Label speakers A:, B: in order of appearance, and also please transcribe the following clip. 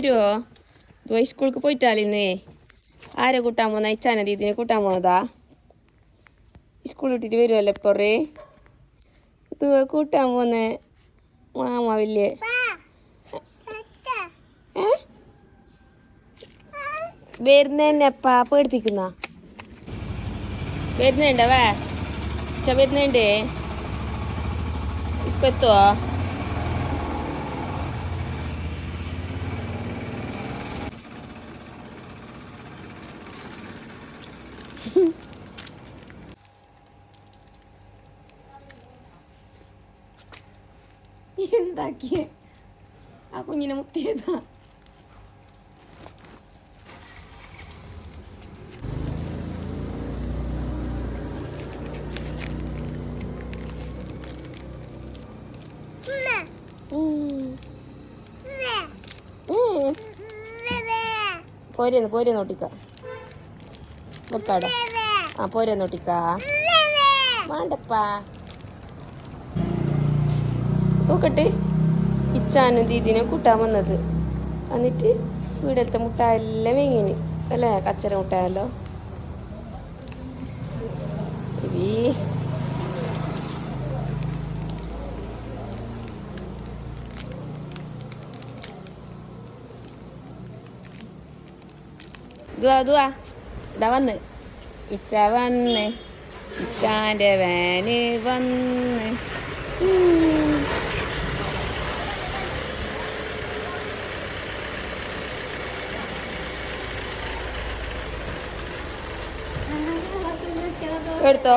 A: വരുമോ? ദുബായ് സ്കൂൾക്ക് പോയിട്ടാളിന്നേ. ആരെ കൂട്ടാൻ പോന്ന? ഇച്ചാനെ ദീദിനെ കൂട്ടാൻ പോന്നതാ. സ്കൂൾ വിട്ടിട്ട് വരുമല്ലോ ഇപ്പൊറേ. ഇത് കൂട്ടാൻ പോന്നേ മാമ വലിയ വരുന്നേപ്പാ പേടിപ്പിക്കുന്ന വരുന്നുണ്ടവേ. ഇച്ച വരുന്നുണ്ടേ. ഇപ്പൊ എത്തുവോ? എന്താക്കിയേ? ആ കുഞ്ഞിനെ മുത്തിയതാ. പോരെ നോട്ടിക്ക വെക്കാടെ. ആ പോരെ നോട്ടിക്ക വേണ്ടപ്പാ. നോക്കട്ടെ. ഇച്ചാനും ദീദിനെ കൂട്ടാൻ വന്നത്. എന്നിട്ട് ഇവിടുത്തെ മുട്ടായെല്ലാം വേങ്ങിന് അല്ലേ? കച്ചറ മുട്ടായല്ലോ. ദുവാ ഇതാ വന്ന്. ഇച്ച വന്ന്. ഇച്ചാൻ്റെ വാന് വന്ന്. എടുത്തോ.